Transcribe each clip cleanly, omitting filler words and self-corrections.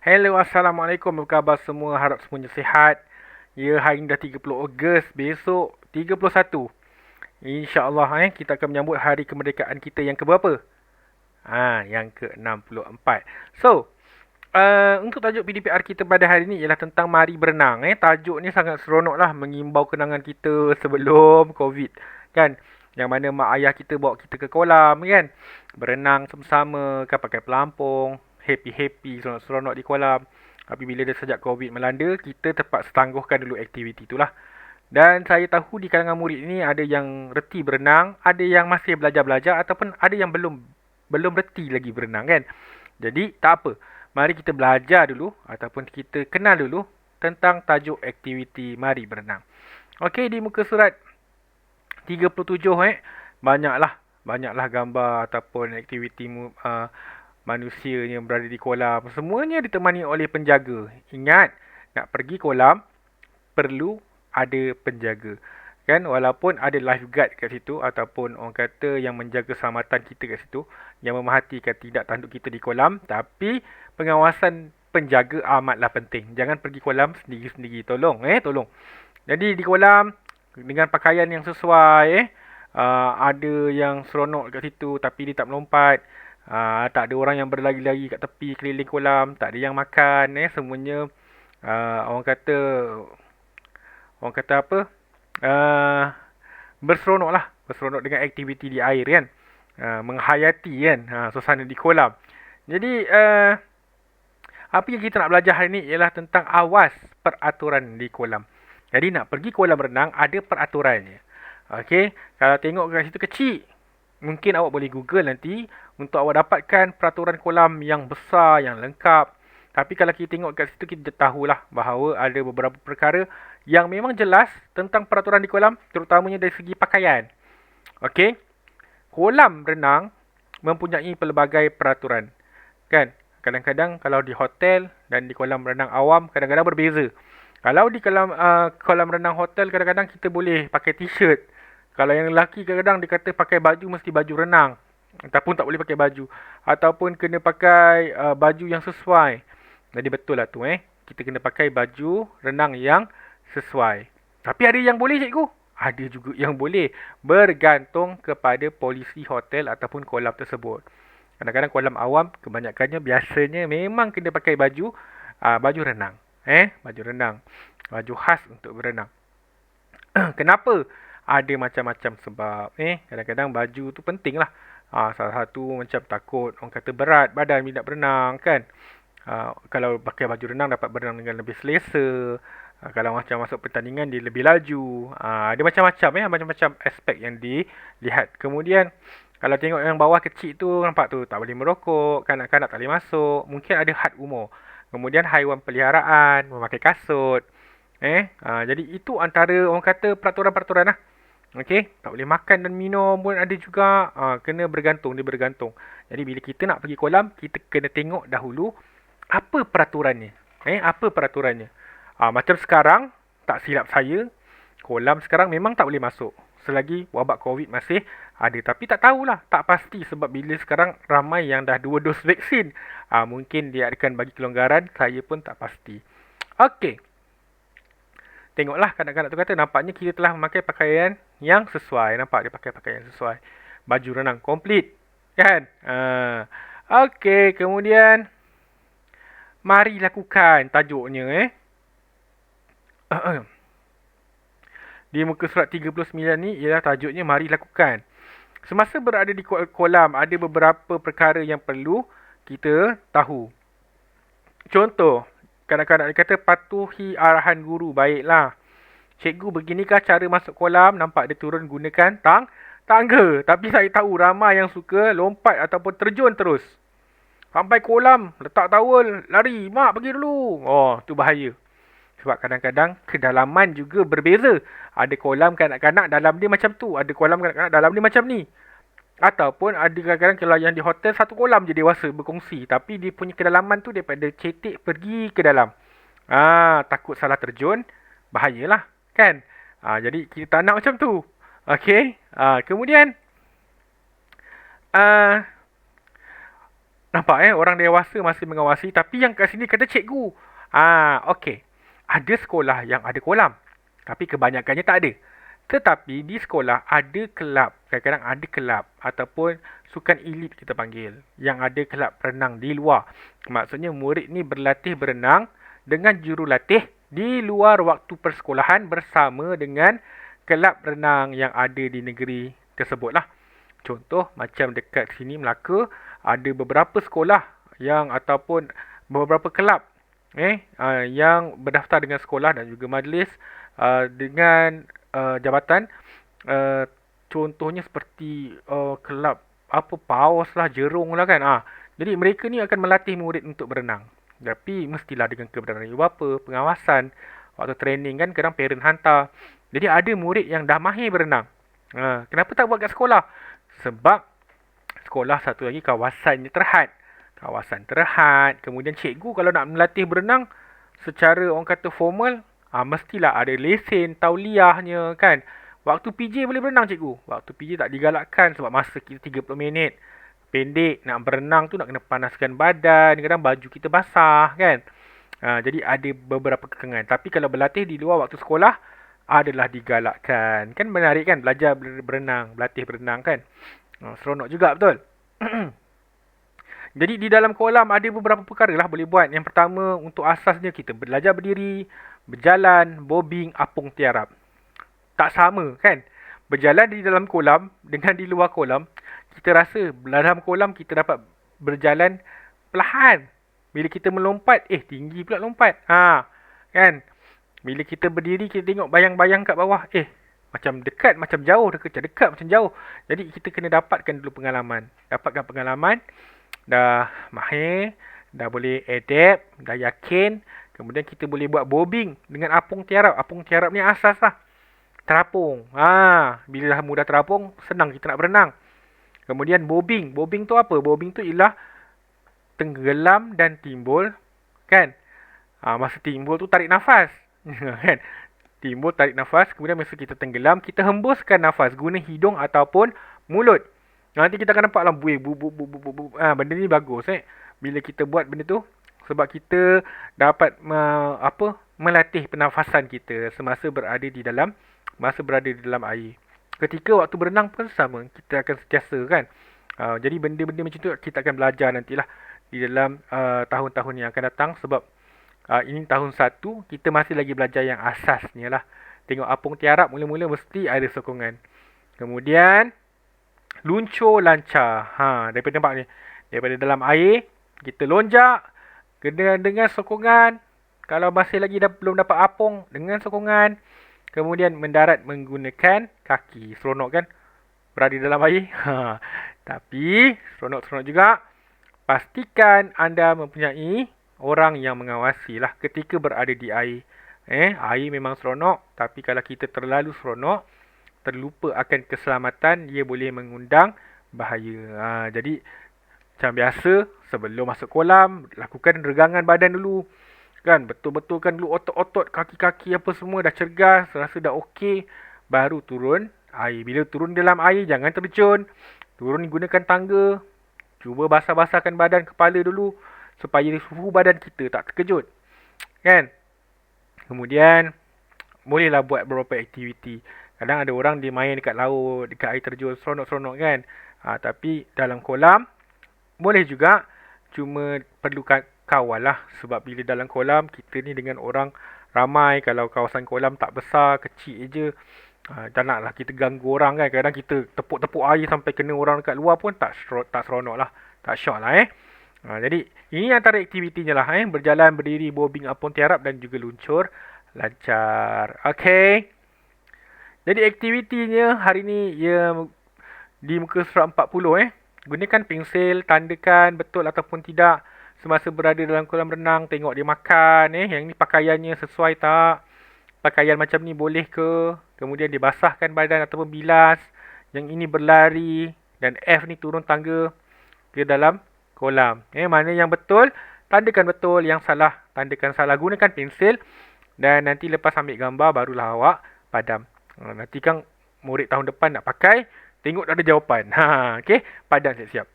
Hello, Assalamualaikum. Apa khabar semua? Harap semuanya sihat. Ya, hari ini dah 30 Ogos. Besok 31. InsyaAllah kita akan menyambut hari kemerdekaan kita yang keberapa? Yang ke-64. So, untuk tajuk PDPR kita pada hari ini ialah tentang mari berenang. Tajuk ni sangat seronok lah, mengimbau kenangan kita sebelum COVID. Kan? Yang mana mak ayah kita bawa kita ke kolam kan. Berenang sama-sama, kan pakai pelampung. Happy-happy, seronok-seronok di kolam. Tapi bila dah sejak COVID melanda, kita terpaksa tangguhkan dulu aktiviti itulah. Dan saya tahu di kalangan murid ini ada yang reti berenang, ada yang masih belajar-belajar ataupun ada yang belum reti lagi berenang kan. Jadi tak apa. Mari kita belajar dulu ataupun kita kenal dulu tentang tajuk aktiviti mari berenang. Okey, di muka surat 37 banyaklah gambar ataupun aktiviti manusia yang berada di kolam. Semuanya ditemani oleh penjaga. Ingat, nak pergi kolam perlu ada penjaga. Kan, walaupun ada lifeguard kat situ ataupun orang kata yang menjaga keselamatan kita kat situ, yang memerhatikan tidak tanduk kita di kolam, tapi pengawasan penjaga amatlah penting. Jangan pergi kolam sendiri-sendiri. Tolong. Jadi di kolam dengan pakaian yang sesuai, ada yang seronok kat situ tapi dia tak melompat. Tak ada orang yang berlari-lari kat tepi keliling kolam, tak ada yang makan, semuanya orang kata apa? Uh, berseronok dengan aktiviti di air kan. Menghayati kan suasana di kolam. Jadi apa yang kita nak belajar hari ni ialah tentang awas peraturan di kolam. Jadi nak pergi kolam renang ada peraturannya. Okey, kalau tengok kat situ kecil, mungkin awak boleh Google nanti untuk awak dapatkan peraturan kolam yang besar, yang lengkap. Tapi kalau kita tengok kat situ, kita tahulah bahawa ada beberapa perkara yang memang jelas tentang peraturan di kolam, terutamanya dari segi pakaian. Okey, kolam renang mempunyai pelbagai peraturan. Kan? Kadang-kadang kalau di hotel dan di kolam renang awam, kadang-kadang berbeza. Kalau di kolam renang hotel, kadang-kadang kita boleh pakai t-shirt. Kalau yang lelaki kadang-kadang dia kata pakai baju mesti baju renang. Ataupun tak boleh pakai baju. Ataupun kena pakai baju yang sesuai. Jadi betul lah tu kita kena pakai baju renang yang sesuai. Tapi ada yang boleh cikgu? Ada juga yang boleh. Bergantung kepada polisi hotel ataupun kolam tersebut. Kadang-kadang kolam awam kebanyakannya biasanya memang kena pakai baju renang. Baju renang. Baju khas untuk berenang. Kenapa? Ada macam-macam sebab. Kadang-kadang baju tu penting lah. Salah satu macam takut orang kata berat badan bila nak berenang kan. Kalau pakai baju renang dapat berenang dengan lebih selesa. Kalau macam masuk pertandingan dia lebih laju. Ada macam-macam macam-macam aspek yang dilihat. Kemudian kalau tengok yang bawah kecil tu nampak tu tak boleh merokok, kanak-kanak tak boleh masuk, mungkin ada had umur. Kemudian haiwan peliharaan, memakai kasut. Jadi itu antara orang kata peraturan-peraturan lah. Okey, tak boleh makan dan minum pun ada juga. Kena bergantung, dia bergantung. Jadi bila kita nak pergi kolam, kita kena tengok dahulu apa peraturannya. Apa peraturannya? Macam sekarang, tak silap saya, kolam sekarang memang tak boleh masuk. Selagi wabak COVID masih ada. Tapi tak tahulah, tak pasti sebab bila sekarang ramai yang dah 2 dos vaksin. Mungkin dia akan bagi kelonggaran, saya pun tak pasti. Okey. Tengoklah kanak-kanak tu kata nampaknya kita telah memakai pakaian yang sesuai. Nampak dia pakai pakaian sesuai. Baju renang komplit. Kan? Okey, kemudian mari lakukan tajuknya Di muka surat 39 ni ialah tajuknya mari lakukan. Semasa berada di kolam ada beberapa perkara yang perlu kita tahu. Contoh, kanak-kanak dia kata patuhi arahan guru. Baiklah. Cikgu beginikah cara masuk kolam? Nampak dia turun gunakan tangga. Tapi saya tahu ramai yang suka lompat ataupun terjun terus. Sampai kolam, letak towel, lari. Mak, pergi dulu. Tu bahaya. Sebab kadang-kadang kedalaman juga berbeza. Ada kolam kanak-kanak dalam dia macam tu. Ada kolam kanak-kanak dalam dia macam ni. Ataupun ada kadang-kadang kalau yang di hotel satu kolam je dewasa berkongsi. Tapi dia punya kedalaman tu daripada cetek pergi ke dalam. Takut salah terjun, bahayalah. Kan? Jadi kita tak nak macam tu. Okey. Kemudian Nampak orang dewasa masih mengawasi tapi yang kat sini kata cikgu. Okey. Ada sekolah yang ada kolam. Tapi kebanyakannya tak ada. Tetapi di sekolah ada kelab. Kadang-kadang ada kelab ataupun sukan elit kita panggil. Yang ada kelab renang di luar. Maksudnya murid ni berlatih berenang dengan jurulatih di luar waktu persekolahan bersama dengan kelab renang yang ada di negeri tersebut lah. Contoh macam dekat sini Melaka ada beberapa sekolah yang ataupun beberapa kelab yang berdaftar dengan sekolah dan juga majlis dengan jabatan, uh, contohnya seperti kelab apa paus lah, jerung lah kan. Jadi mereka ni akan melatih murid untuk berenang. Tapi mestilah dengan kebenaran ibu bapa, pengawasan, waktu training kan kadang parent hantar. Jadi ada murid yang dah mahir berenang. Kenapa tak buat kat sekolah? Sebab sekolah satu lagi kawasannya terhad. Kawasan terhad. Kemudian cikgu kalau nak melatih berenang secara orang kata formal, mestilah ada lesen, tauliahnya kan. Waktu PJ boleh berenang cikgu. Waktu PJ tak digalakkan sebab masa kita 30 minit. Pendek, nak berenang tu nak kena panaskan badan. Kadang baju kita basah kan. Jadi ada beberapa kekangan. Tapi kalau berlatih di luar waktu sekolah, adalah digalakkan. Kan menarik kan belajar berenang, berlatih berenang kan. Seronok juga betul. Jadi di dalam kolam ada beberapa perkara lah boleh buat. Yang pertama untuk asasnya kita belajar berdiri, berjalan, bobbing, apung tiarap. Tak sama kan. Berjalan di dalam kolam dengan di luar kolam. Kita rasa dalam kolam kita dapat berjalan perlahan. Bila kita melompat, tinggi pula lompat. Kan. Bila kita berdiri, kita tengok bayang-bayang kat bawah. Macam dekat, macam jauh. Dekat, macam jauh. Jadi kita kena dapatkan dulu pengalaman. Dapatkan pengalaman. Dah mahir. Dah boleh adapt. Dah yakin. Kemudian kita boleh buat bobbing dengan apung tiarap. Apung tiarap ni asas lah. Terapung. Bila dah mudah terapung, senang kita nak berenang. Kemudian bobbing. Bobbing tu apa? Bobbing tu ialah tenggelam dan timbul. Kan? Masa timbul tu tarik nafas. Kan? Timbul, tarik nafas. Kemudian masa kita tenggelam, kita hembuskan nafas guna hidung ataupun mulut. Nanti kita akan nampak lah buih. Benda ni bagus. Bila kita buat benda tu. Sebab kita dapat melatih pernafasan kita semasa berada di dalam air. Ketika waktu berenang pun sama. Kita akan sentiasa kan. Jadi benda-benda macam tu kita akan belajar nantilah di dalam tahun-tahun yang akan datang. Sebab ini tahun 1, kita masih lagi belajar yang asasnya lah. Tengok apung tiarap, mula-mula mesti ada sokongan. Kemudian, luncur lancar. Daripada nampak ni. Daripada dalam air, kita lonjak. Dengan sokongan. Kalau masih lagi belum dapat apung, dengan sokongan. Kemudian mendarat menggunakan kaki. Seronok kan? Berada dalam air. Tapi, seronok-seronok juga. Pastikan anda mempunyai orang yang mengawasi lah ketika berada di air. Air memang seronok. Tapi kalau kita terlalu seronok, terlupa akan keselamatan, ia boleh mengundang bahaya. Jadi, macam biasa, sebelum masuk kolam, lakukan regangan badan dulu. Kan, betul-betulkan dulu otot-otot, kaki-kaki apa semua dah cergas, rasa dah okey. Baru turun air. Bila turun dalam air, jangan terjun. Turun gunakan tangga. Cuba basah-basahkan badan, kepala dulu. Supaya suhu badan kita tak terkejut. Kan? Kemudian, bolehlah buat beberapa aktiviti. Kadang ada orang dia main dekat laut, dekat air terjun, seronok-seronok kan. Tapi dalam kolam, boleh juga. Cuma perlu kawal lah. Sebab bila dalam kolam, kita ni dengan orang ramai. Kalau kawasan kolam tak besar, kecil je. Tak naklah kita ganggu orang kan. Kadang kita tepuk-tepuk air sampai kena orang dekat luar pun tak seronok lah. Tak syok lah jadi ini antara aktivitinya lah berjalan, berdiri, bobbing, apung tiarap dan juga luncur lancar. Okay. Jadi aktivitinya hari ni ia di muka surat 40 gunakan pensil, tandakan betul ataupun tidak semasa berada dalam kolam renang. Tengok dia makan yang ni pakaiannya sesuai tak, pakaian macam ni boleh ke. Kemudian dia basahkan badan ataupun bilas. Yang ini berlari. Dan F ni turun tangga ke dalam kolam. Mana yang betul, tandakan betul. Yang salah, tandakan salah. Gunakan pensil. Dan nanti lepas ambil gambar, barulah awak padam. Nanti kan murid tahun depan nak pakai, tengok ada jawapan. Okay, padam siap-siap.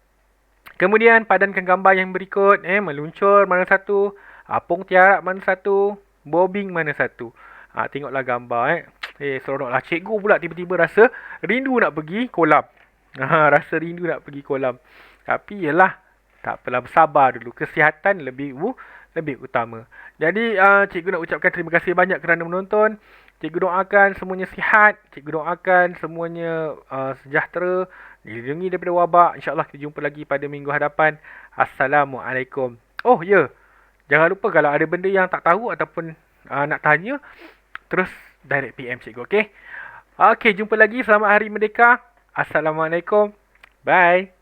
Kemudian padankan gambar yang berikut. Meluncur mana satu, apung tiarap mana satu, bobbing mana satu. Tengoklah gambar. Seronoklah. Cikgu pula tiba-tiba rasa rindu nak pergi kolam. Rasa rindu nak pergi kolam. Tapi yelah, tak apalah, bersabar dulu. Kesihatan lebih utama. Jadi cikgu nak ucapkan terima kasih banyak kerana menonton. Cikgu doakan semuanya sihat. Cikgu doakan semuanya sejahtera, dilindungi daripada wabak. InsyaAllah kita jumpa lagi pada minggu hadapan. Assalamualaikum. Oh ya, jangan lupa kalau ada benda yang tak tahu ataupun nak tanya, terus direct PM cikgu, okey? Okey, jumpa lagi. Selamat Hari Merdeka. Assalamualaikum. Bye.